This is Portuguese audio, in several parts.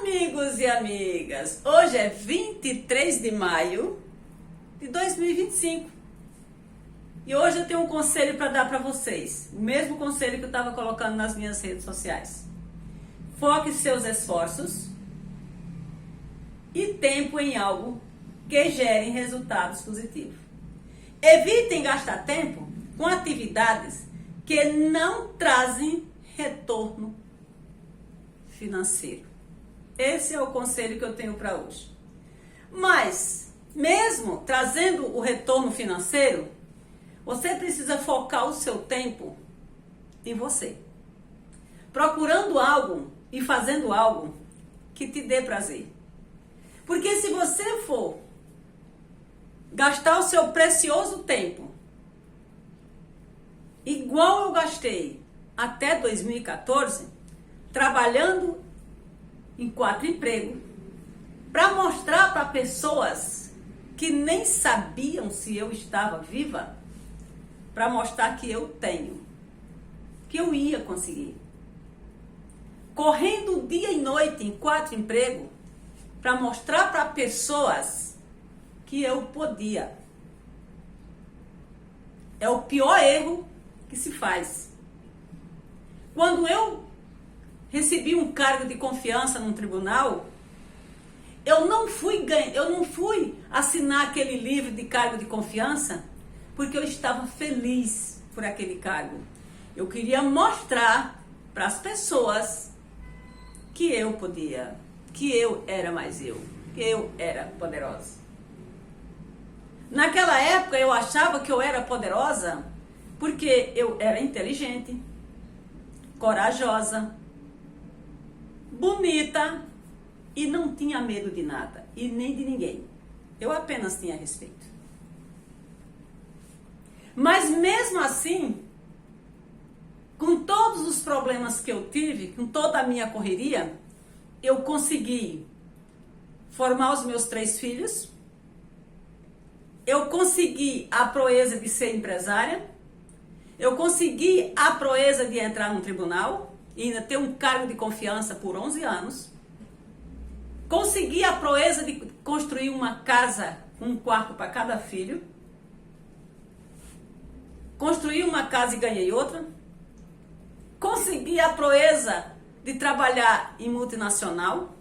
Amigos e amigas, hoje é 23 de maio de 2025 e hoje eu tenho um conselho para dar para vocês, o mesmo conselho que eu estava colocando nas minhas redes sociais. Foque seus esforços e tempo em algo que gere resultados positivos. Evitem gastar tempo com atividades que não trazem retorno financeiro. Esse é o conselho que eu tenho para hoje. Mas, mesmo trazendo o retorno financeiro, você precisa focar o seu tempo em você. Procurando algo e fazendo algo que te dê prazer. Porque se você for gastar o seu precioso tempo, igual eu gastei até 2014, trabalhando em 4 empregos, para mostrar para pessoas que nem sabiam se eu estava viva, para mostrar que eu tenho, que eu ia conseguir. Correndo dia e noite em 4 empregos, para mostrar para pessoas que eu podia. É o pior erro que se faz. Quando eu recebi um cargo de confiança num tribunal, eu não fui assinar aquele livro de cargo de confiança porque eu estava feliz por aquele cargo. Eu queria mostrar para as pessoas que eu podia, que eu era mais eu, que eu era poderosa. Naquela época eu achava que eu era poderosa porque eu era inteligente, corajosa, bonita e não tinha medo de nada e nem de ninguém. Eu apenas tinha respeito. Mas mesmo assim, com todos os problemas que eu tive, com toda a minha correria, eu consegui formar os meus 3 filhos. Eu consegui a proeza de ser empresária. Eu consegui a proeza de entrar num tribunal e ainda ter um cargo de confiança por 11 anos. Consegui a proeza de construir uma casa com um quarto para cada filho. Construí uma casa e ganhei outra. Consegui a proeza de trabalhar em multinacional.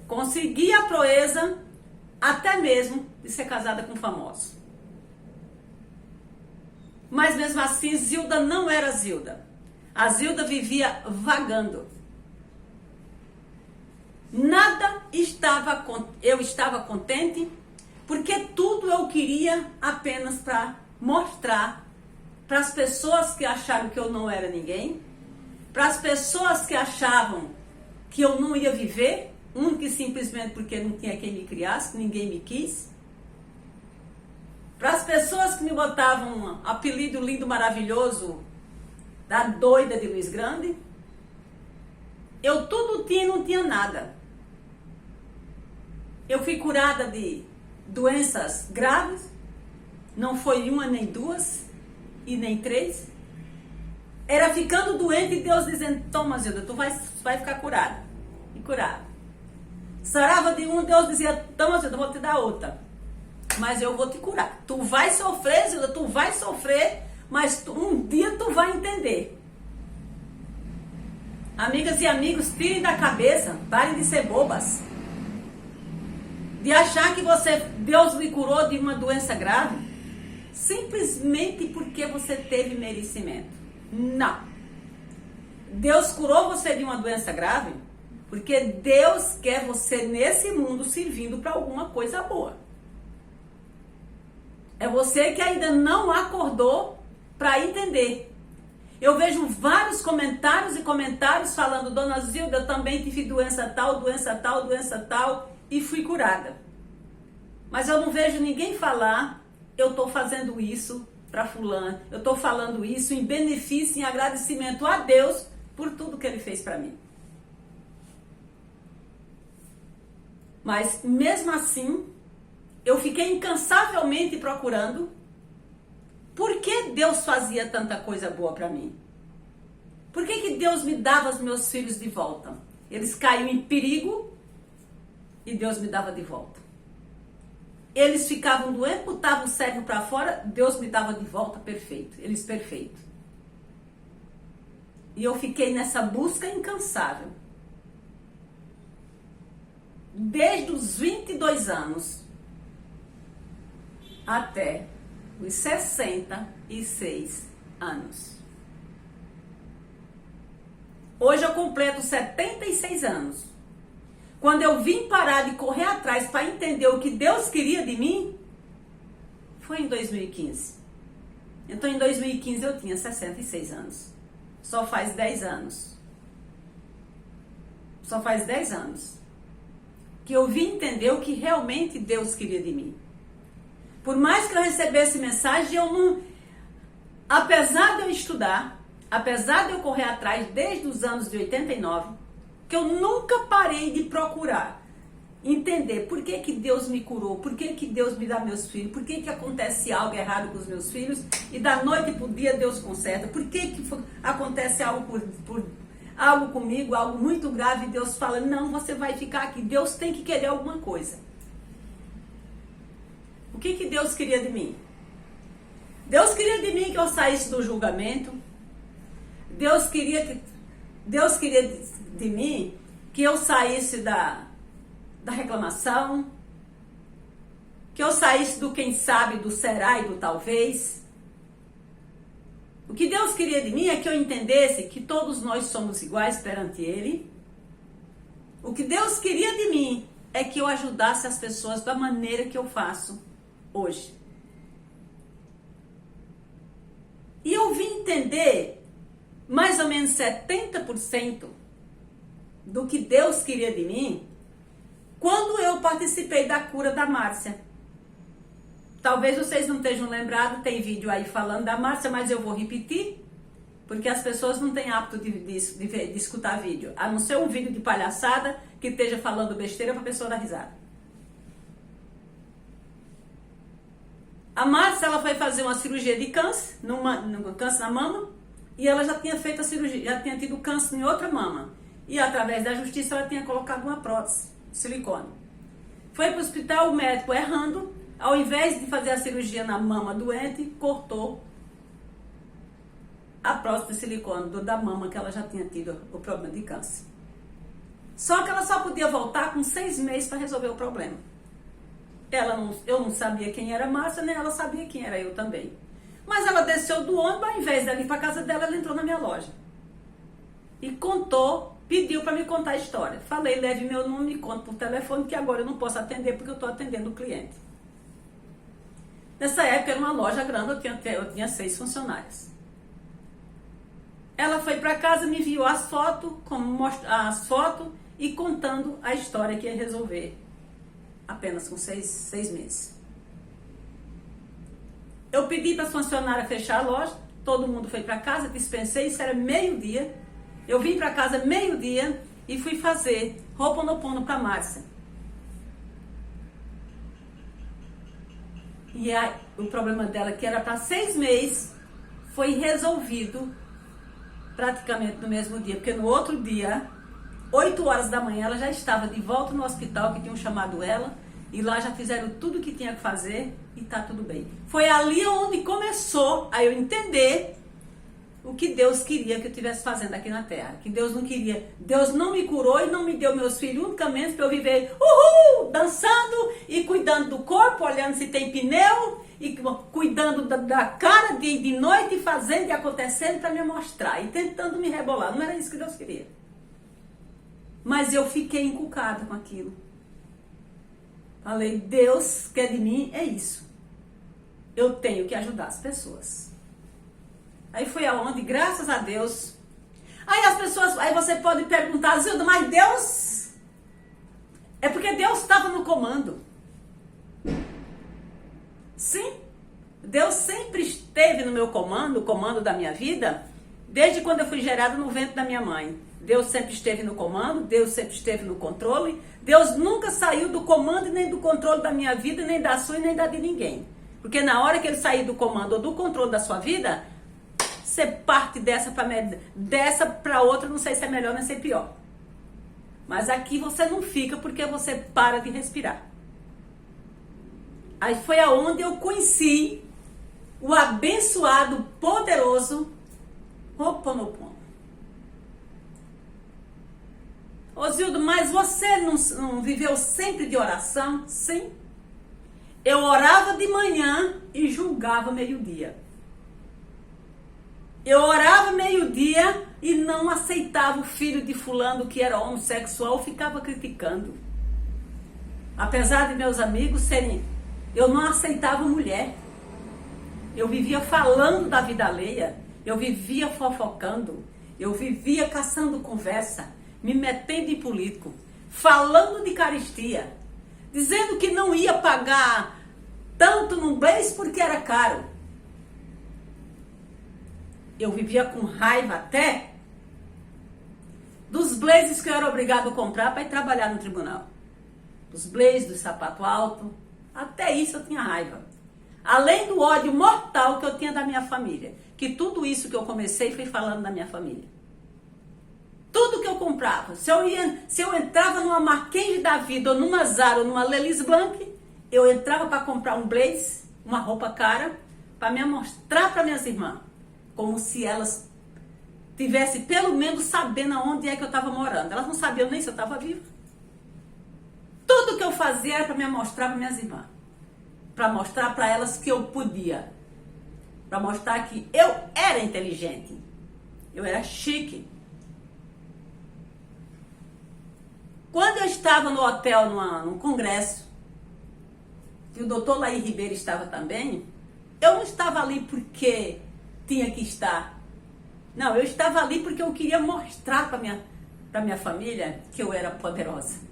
Consegui a proeza até mesmo de ser casada com famosos. Mas mesmo assim, Zilda não era Zilda. A Zilda vivia vagando. Eu estava contente, porque tudo eu queria apenas para mostrar para as pessoas que acharam que eu não era ninguém, para as pessoas que achavam que eu não ia viver, que simplesmente porque não tinha quem me criasse, que ninguém me quis, para as pessoas que me botavam um apelido lindo, maravilhoso, da doida de Luiz Grande. Eu tudo tinha e não tinha nada. Eu fui curada de doenças graves, não foi uma nem 2 e nem 3. Era ficando doente e Deus dizendo: toma, Zilda, tu vai ficar curada. E curada. Sarava de Deus dizia: toma, Zilda, eu vou te dar outra. Mas eu vou te curar. Tu vai sofrer, Zilda, tu vai sofrer, mas um dia tu vai entender. Amigas e amigos, tirem da cabeça, parem de ser bobas. De achar que Deus lhe curou de uma doença grave, simplesmente porque você teve merecimento. Não. Deus curou você de uma doença grave porque Deus quer você nesse mundo servindo para alguma coisa boa. É você que ainda não acordou para entender. Eu vejo vários comentários falando: dona Zilda, eu também tive doença tal, e fui curada. Mas eu não vejo ninguém falar: eu estou fazendo isso para fulano, eu estou falando isso em benefício, em agradecimento a Deus por tudo que Ele fez para mim. Mas mesmo assim, eu fiquei incansavelmente procurando por que Deus fazia tanta coisa boa para mim. Por que Deus me dava os meus filhos de volta? Eles caíam em perigo e Deus me dava de volta. Eles ficavam doentes, botavam o cérebro para fora, Deus me dava de volta perfeito. Eles perfeitos. E eu fiquei nessa busca incansável. Desde os 22 anos até os 66 anos. Hoje eu completo 76 anos. Quando eu vim parar de correr atrás para entender o que Deus queria de mim, foi em 2015. Então em 2015 eu tinha 66 anos. Só faz 10 anos. Só faz 10 anos que eu vim entender o que realmente Deus queria de mim. Por mais que eu recebesse mensagem, eu não... Apesar de eu estudar, apesar de eu correr atrás desde os anos de 89, que eu nunca parei de procurar entender por que Deus me curou, por que Deus me dá meus filhos, por que acontece algo errado com os meus filhos e da noite para o dia Deus conserta, por que acontece algo algo comigo, algo muito grave, e Deus fala, não, você vai ficar aqui, Deus tem que querer alguma coisa. O que Deus queria de mim? Deus queria de mim que eu saísse do julgamento, Deus queria de mim que eu saísse da reclamação, que eu saísse do quem sabe, do será e do talvez. O que Deus queria de mim é que eu entendesse que todos nós somos iguais perante Ele. O que Deus queria de mim é que eu ajudasse as pessoas da maneira que eu faço hoje. E eu vim entender mais ou menos 70% do que Deus queria de mim quando eu participei da cura da Márcia. Talvez vocês não estejam lembrados, tem vídeo aí falando da Márcia, mas eu vou repetir, porque as pessoas não têm hábito de escutar vídeo, a não ser um vídeo de palhaçada que esteja falando besteira para a pessoa dar risada. A Márcia, ela foi fazer uma cirurgia de câncer, câncer na mama, e ela já tinha feito a cirurgia, já tinha tido câncer em outra mama. E através da justiça ela tinha colocado uma prótese de silicone. Foi para o hospital, o médico errando, ao invés de fazer a cirurgia na mama doente, cortou a prótese de silicone da mama que ela já tinha tido o problema de câncer. Só que ela só podia voltar com 6 meses para resolver o problema. Eu não sabia quem era a Márcia, nem ela sabia quem era eu também. Mas ela desceu do ônibus, ao invés de ir para casa dela, ela entrou na minha loja. E contou, pediu para me contar a história. Falei, leve meu nome e conte por telefone, que agora eu não posso atender porque eu estou atendendo o cliente. Nessa época era uma loja grande, eu tinha 6 funcionários. Ela foi para casa, me enviou as fotos e contando a história que ia resolver apenas com 6 meses. Eu pedi para as funcionárias fechar a loja, todo mundo foi para casa, dispensei, isso era meio-dia. Eu vim para casa meio-dia e fui fazer Ho'oponopono para a Márcia. E aí, o problema dela, que era para 6 meses, foi resolvido praticamente no mesmo dia. Porque no outro dia, 8 horas da manhã, ela já estava de volta no hospital, que tinham chamado ela. E lá já fizeram tudo o que tinha que fazer e tá tudo bem. Foi ali onde começou a eu entender o que Deus queria que eu estivesse fazendo aqui na Terra. Que Deus não queria. Deus não me curou e não me deu meus filhos unicamente para eu viver dançando e cuidando do corpo, olhando se tem pneu e cuidando da cara de noite, fazendo e acontecendo para me mostrar e tentando me rebolar. Não era isso que Deus queria. Mas eu fiquei encucada com aquilo. Falei, Deus quer de mim é isso. Eu tenho que ajudar as pessoas. Aí foi aonde, graças a Deus. Aí você pode perguntar, Zilda, mas Deus... É porque Deus estava no comando. Sim, Deus sempre esteve no meu comando, o comando da minha vida, desde quando eu fui gerada no ventre da minha mãe. Deus sempre esteve no comando, Deus sempre esteve no controle. Deus nunca saiu do comando nem do controle da minha vida, nem da sua e nem da de ninguém. Porque na hora que ele sair do comando ou do controle da sua vida, você parte dessa para outra, não sei se é melhor nem se é pior. Mas aqui você não fica porque você para de respirar. Aí foi aonde eu conheci o abençoado, poderoso Ho'oponopono. Ô Zildo, mas você não viveu sempre de oração? Sim. Eu orava de manhã e julgava meio-dia. Eu orava meio-dia e não aceitava o filho de fulano que era homossexual, ficava criticando. Apesar de meus amigos serem... Eu não aceitava mulher. Eu vivia falando da vida alheia. Eu vivia fofocando. Eu vivia caçando conversa. Me metendo em político. Falando de caristia. Dizendo que não ia pagar tanto no blaze porque era caro. Eu vivia com raiva até dos blazes que eu era obrigado a comprar para ir trabalhar no tribunal. Dos blazes, do sapato alto. Até isso eu tinha raiva. Além do ódio mortal que eu tinha da minha família. Que tudo isso que eu comecei foi falando da minha família. Tudo que eu comprava. Se eu entrava numa Marquês da Vida, ou numa Zara, ou numa Lelis Blanc, eu entrava para comprar um blaze, uma roupa cara, para me mostrar para minhas irmãs. Como se elas tivessem pelo menos sabendo aonde é que eu estava morando. Elas não sabiam nem se eu estava viva. Tudo que eu fazia era para me mostrar para minhas irmãs. Para mostrar para elas que eu podia. Para mostrar que eu era inteligente. Eu era chique. Quando eu estava no hotel, num congresso, e o doutor Laí Ribeiro estava também, eu não estava ali porque tinha que estar. Não, eu estava ali porque eu queria mostrar para minha família que eu era poderosa.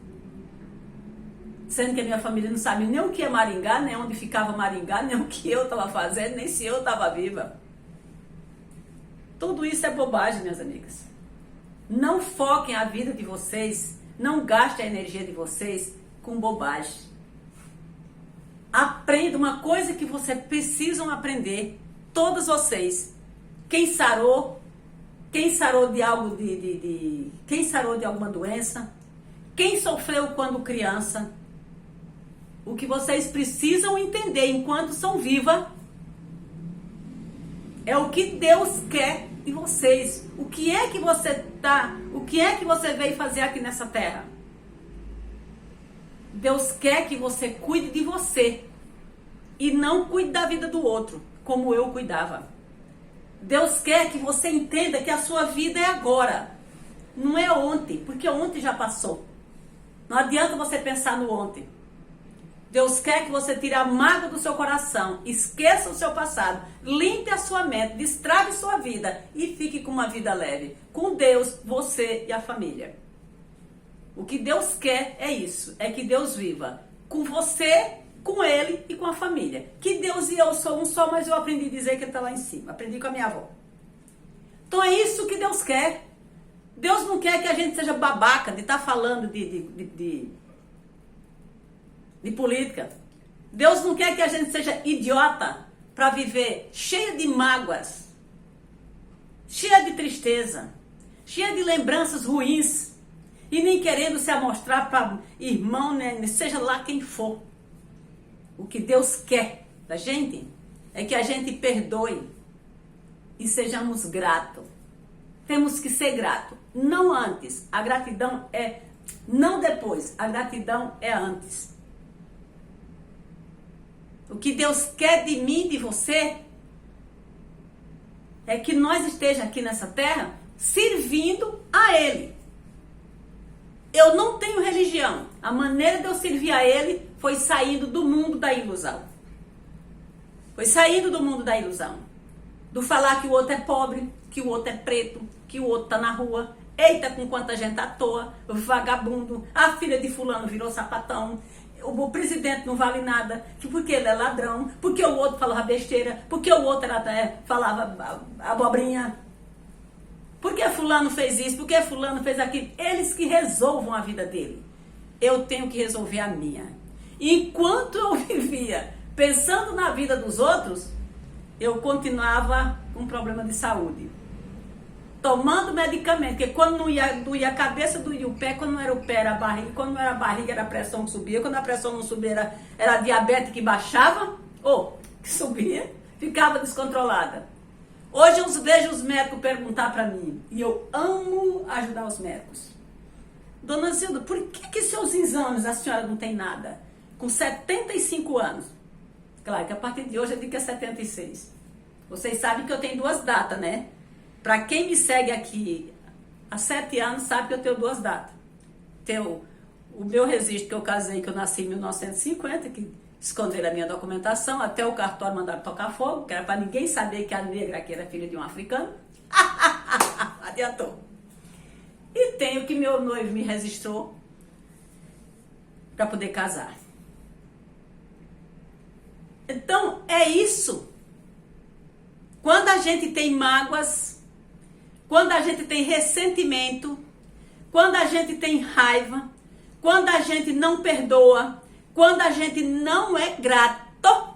Sendo que a minha família não sabe nem o que é Maringá, nem onde ficava Maringá, nem o que eu estava fazendo, nem se eu estava viva. Tudo isso é bobagem, minhas amigas. Não foquem a vida de vocês, não gastem a energia de vocês com bobagem. Aprenda uma coisa que vocês precisam aprender, todos vocês. Quem sarou de algo quem sarou de alguma doença, quem sofreu quando criança. O que vocês precisam entender enquanto são vivas é o que Deus quer de vocês. O que é que você veio fazer aqui nessa terra? Deus quer que você cuide de você e não cuide da vida do outro, como eu cuidava. Deus quer que você entenda que a sua vida é agora, não é ontem, porque ontem já passou. Não adianta você pensar no ontem. Deus quer que você tire a mágoa do seu coração, esqueça o seu passado, limpe a sua mente, destrave sua vida e fique com uma vida leve. Com Deus, você e a família. O que Deus quer é isso, é que Deus viva com você, com Ele e com a família. Que Deus e eu sou um só, mas eu aprendi a dizer que Ele está lá em cima. Aprendi com a minha avó. Então é isso que Deus quer. Deus não quer que a gente seja babaca de estar falando de política. Deus não quer que a gente seja idiota para viver cheia de mágoas, cheia de tristeza, cheia de lembranças ruins e nem querendo se amostrar para irmão, né, seja lá quem for. O que Deus quer da gente é que a gente perdoe e sejamos gratos. Temos que ser grato, não antes. A gratidão é não depois, a gratidão é antes. O que Deus quer de mim, de você, é que nós estejamos aqui nessa terra servindo a Ele. Eu não tenho religião. A maneira de eu servir a Ele foi saindo do mundo da ilusão. Foi saindo do mundo da ilusão. Do falar que o outro é pobre, que o outro é preto, que o outro tá na rua. Eita, com quanta gente à toa, vagabundo, a filha de fulano virou sapatão. O presidente não vale nada, porque ele é ladrão, porque o outro falava besteira, porque o outro falava abobrinha. Porque fulano fez isso, porque fulano fez aquilo. Eles que resolvam a vida dele. Eu tenho que resolver a minha. Enquanto eu vivia pensando na vida dos outros, eu continuava com problema de saúde. tomando medicamento, porque quando não ia, doía a cabeça, doía o pé, quando não era o pé era a barriga, quando não era a barriga era a pressão que subia, quando a pressão não subia era a diabetes que baixava, ou que subia, ficava descontrolada. Hoje eu vejo os médicos perguntar para mim, e eu amo ajudar os médicos. Dona Zilda, por que seus exames a senhora não tem nada? Com 75 anos. Claro que a partir de hoje eu digo que é 76. Vocês sabem que eu tenho 2 datas, né? Para quem me segue aqui há 7 anos, sabe que eu tenho 2 datas. Tenho o meu registro que eu casei, que eu nasci em 1950, que esconderam a minha documentação, até o cartório mandaram tocar fogo, que era para ninguém saber que a negra aqui era filha de um africano. Adiantou. E tenho que meu noivo me registrou para poder casar. Então, é isso. Quando a gente tem mágoas, quando a gente tem ressentimento, quando a gente tem raiva, quando a gente não perdoa, quando a gente não é grato,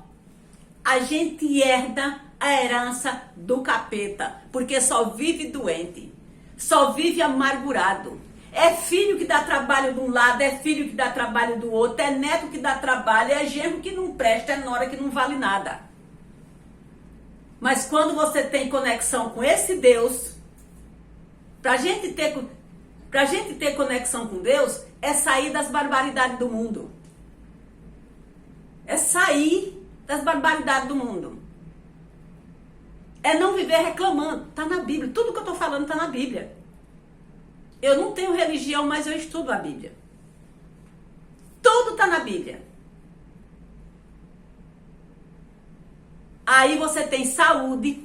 a gente herda a herança do capeta, porque só vive doente, só vive amargurado. É filho que dá trabalho de um lado, é filho que dá trabalho do outro, é neto que dá trabalho, é genro que não presta, é nora que não vale nada. Mas quando você tem conexão com esse Deus, pra gente ter conexão com Deus, é sair das barbaridades do mundo. É sair das barbaridades do mundo. É não viver reclamando. Tá na Bíblia. Tudo que eu tô falando tá na Bíblia. Eu não tenho religião, mas eu estudo a Bíblia. Tudo tá na Bíblia. Aí você tem saúde.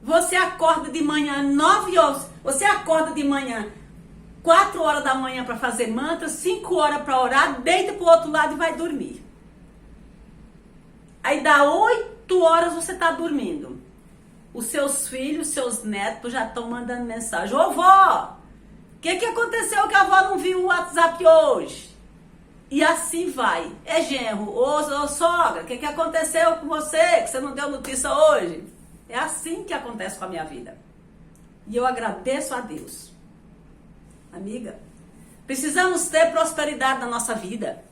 Você acorda de manhã 9 horas. Você acorda de manhã 4 horas da manhã para fazer mantra, 5 horas para orar, deita pro outro lado e vai dormir. Aí dá 8 horas você tá dormindo. Os seus filhos, seus netos já estão mandando mensagem. Ô vó, o que aconteceu que a avó não viu o WhatsApp hoje? E assim vai. É genro. Ô sogra, o que aconteceu com você? Que você não deu notícia hoje? É assim que acontece com a minha vida. E eu agradeço a Deus. Amiga, precisamos ter prosperidade na nossa vida.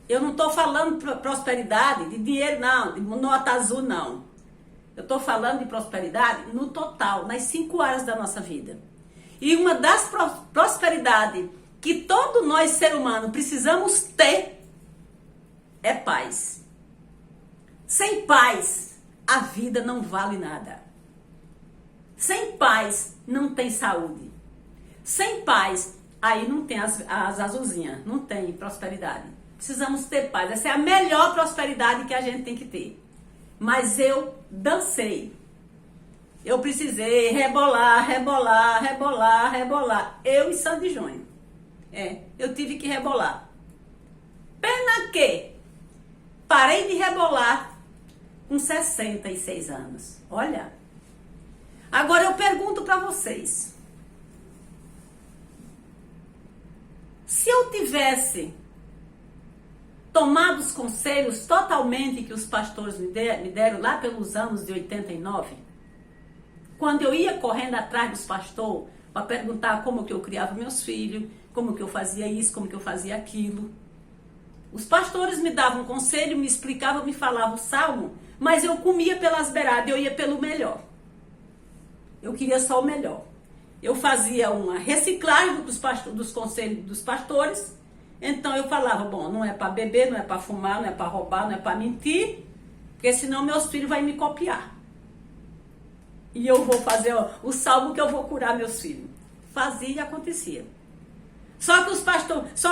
Eu não estou falando prosperidade de dinheiro, não, de nota azul, não. Eu estou falando de prosperidade no total, nas 5 áreas da nossa vida. E uma das prosperidades que todos nós, ser humano, precisamos ter é paz. Sem paz, a vida não vale nada. Sem paz, não tem saúde. Sem paz, aí não tem as azulzinhas, não tem prosperidade. Precisamos ter paz. Essa é a melhor prosperidade que a gente tem que ter. Mas eu dancei. Eu precisei rebolar. Eu e Sandy Júnior. Eu tive que rebolar. Pena que parei de rebolar com 66 anos. Olha. Agora eu pergunto para vocês. Se eu tivesse tomado os conselhos totalmente que os pastores me deram lá pelos anos de 89, quando eu ia correndo atrás dos pastores para perguntar como que eu criava meus filhos, como que eu fazia isso, como que eu fazia aquilo. Os pastores me davam conselho, me explicavam, me falavam o salmo, mas eu comia pelas beiradas, eu ia pelo melhor. Eu queria só o melhor. Eu fazia uma reciclagem dos conselhos dos pastores. Então eu falava, bom, não é para beber, não é para fumar, não é para roubar, não é para mentir, porque senão meus filhos vão me copiar. E eu vou fazer o salmo que eu vou curar meus filhos. Fazia e acontecia. Só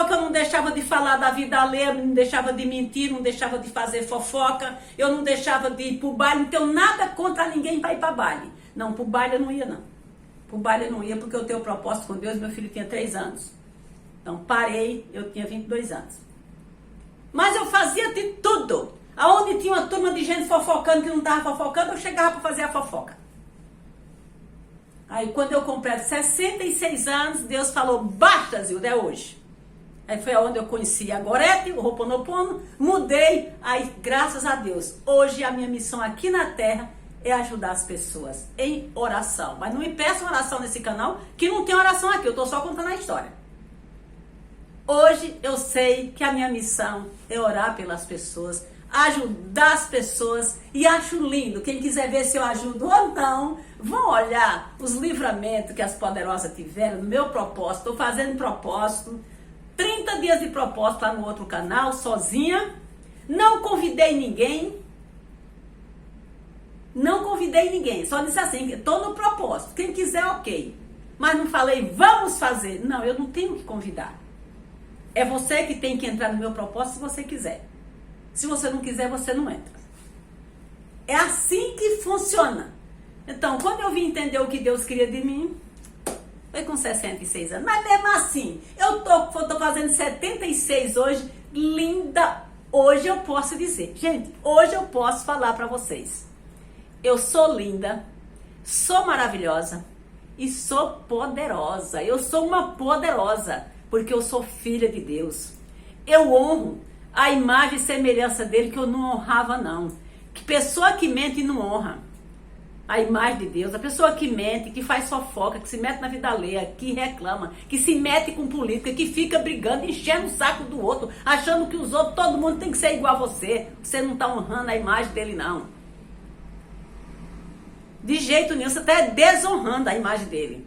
que eu não deixava de falar da vida alheia, não deixava de mentir, não deixava de fazer fofoca, eu não deixava de ir pro baile, não tenho nada contra ninguém para ir para baile. Não, pro baile eu não ia, não. Pro baile eu não ia porque eu tenho propósito com Deus, meu filho tinha 3 anos. Então parei, eu tinha 22 anos. Mas eu fazia de tudo. Aonde tinha uma turma de gente fofocando que não estava fofocando, eu chegava para fazer a fofoca. Aí quando eu completo 66 anos, Deus falou, basta, Zilda, é hoje. Aí foi onde eu conheci a Gorete, o Ho'oponopono, mudei, aí graças a Deus. Hoje a minha missão aqui na Terra é ajudar as pessoas em oração. Mas não me peçam oração nesse canal, que não tem oração aqui, eu estou só contando a história. Hoje eu sei que a minha missão é orar pelas pessoas, ajudar as pessoas, e acho lindo. Quem quiser ver se eu ajudo ou não, vão olhar os livramentos que as poderosas tiveram no meu propósito. Estou fazendo propósito, 30 dias de propósito lá no outro canal, sozinha. Não convidei ninguém. Não convidei ninguém. Só disse assim, estou no propósito. Quem quiser, ok. Mas não falei, vamos fazer. Não, eu não tenho que convidar. É você que tem que entrar no meu propósito se você quiser. Se você não quiser, você não entra. É assim que funciona. Então, quando eu vim entender o que Deus queria de mim, foi com 66 anos. Mas mesmo assim, eu tô fazendo 76 hoje, linda. Hoje eu posso dizer, gente, hoje eu posso falar para vocês. Eu sou linda, sou maravilhosa e sou poderosa. Eu sou uma poderosa, porque eu sou filha de Deus. Eu honro a imagem e semelhança dele, que eu não honrava não. Que pessoa que mente não honra a imagem de Deus. A pessoa que mente, que faz fofoca, que se mete na vida alheia, que reclama, que se mete com política, que fica brigando, enchendo o saco do outro, achando que os outros, todo mundo tem que ser igual a você. Você não está honrando a imagem dele não. De jeito nenhum, você está desonrando a imagem dele.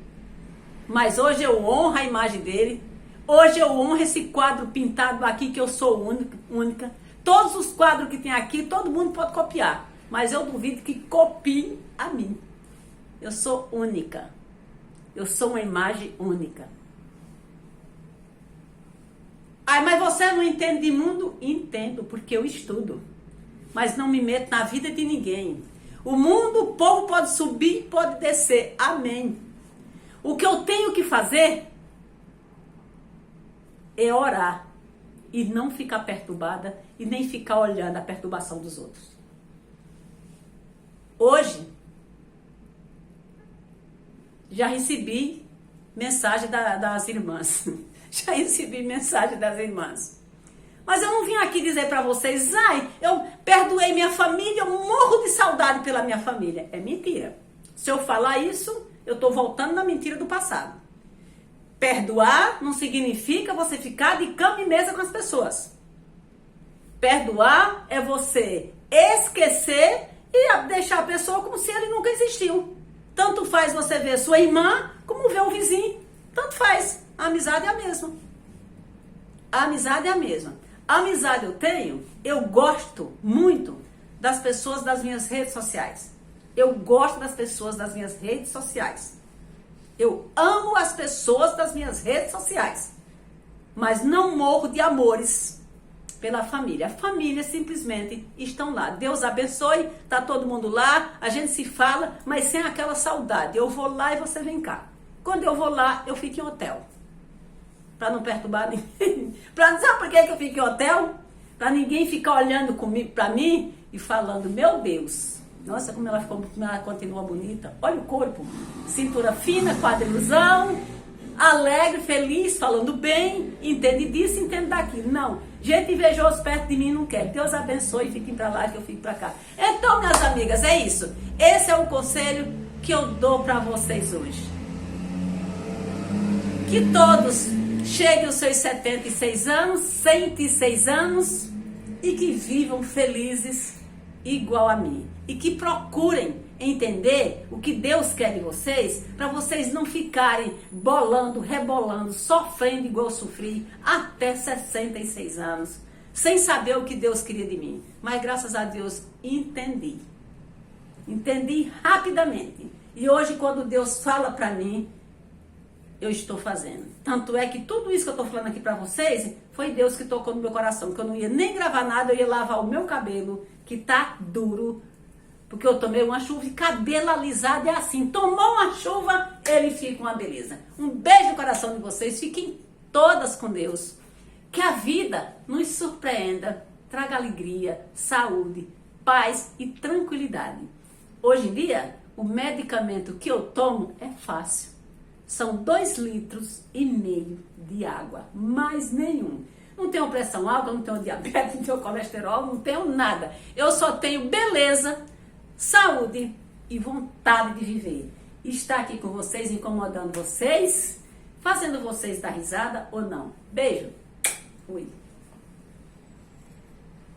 Mas hoje eu honro a imagem dele. Hoje eu honro esse quadro pintado aqui, que eu sou única. Todos os quadros que tem aqui, todo mundo pode copiar. Mas eu duvido que copiem a mim. Eu sou única. Eu sou uma imagem única. Ah, mas você não entende de mundo? Entendo, porque eu estudo. Mas não me meto na vida de ninguém. O mundo, o povo pode subir, pode descer. Amém. O que eu tenho que fazer é orar e não ficar perturbada e nem ficar olhando a perturbação dos outros. Hoje, já recebi mensagem das irmãs. Já recebi mensagem das irmãs. Mas eu não vim aqui dizer para vocês, ai, eu perdoei minha família, eu morro de saudade pela minha família. É mentira. Se eu falar isso, eu estou voltando na mentira do passado. Perdoar não significa você ficar de cama e mesa com as pessoas. Perdoar é você esquecer e deixar a pessoa como se ele nunca existiu. Tanto faz você ver sua irmã, como ver o vizinho. Tanto faz. A amizade é a mesma. A amizade é a mesma. A amizade eu gosto muito das pessoas das minhas redes sociais. Eu gosto das pessoas das minhas redes sociais. Eu amo as pessoas das minhas redes sociais. Mas não morro de amores pela família. A família simplesmente estão lá. Deus abençoe, tá todo mundo lá, a gente se fala, mas sem aquela saudade. Eu vou lá e você vem cá. Quando eu vou lá, eu fico em hotel. Para não perturbar ninguém. Sabe por que eu fico em hotel? Para ninguém ficar olhando comigo, para mim e falando, meu Deus, nossa, como ela continua bonita. Olha o corpo, cintura fina, quadrilzão, alegre, feliz, falando bem, entende disso, entende daquilo. Não, gente invejosa perto de mim não quer. Deus abençoe, fiquem para lá que eu fico para cá. Então, minhas amigas, é isso. Esse é o conselho que eu dou para vocês hoje. Que todos cheguem aos seus 76 anos, 106 anos e que vivam felizes igual a mim. E que procurem entender o que Deus quer de vocês, para vocês não ficarem bolando, rebolando, sofrendo igual eu sofri até 66 anos, sem saber o que Deus queria de mim. Mas graças a Deus entendi. Entendi rapidamente. E hoje quando Deus fala para mim, eu estou fazendo. Tanto é que tudo isso que eu estou falando aqui para vocês, foi Deus que tocou no meu coração. Que eu não ia nem gravar nada, eu ia lavar o meu cabelo, que tá duro, porque eu tomei uma chuva e cabelo alisado é assim. Tomou uma chuva, ele fica uma beleza. Um beijo no coração de vocês, fiquem todas com Deus. Que a vida nos surpreenda, traga alegria, saúde, paz e tranquilidade. Hoje em dia, o medicamento que eu tomo é fácil. São 2,5 litros de água, mais nenhum. Não tenho pressão alta, não tenho diabetes, não tenho colesterol, não tenho nada. Eu só tenho beleza, saúde, e vontade de viver. Estar aqui com vocês, incomodando vocês, fazendo vocês dar risada ou não. Beijo. Fui.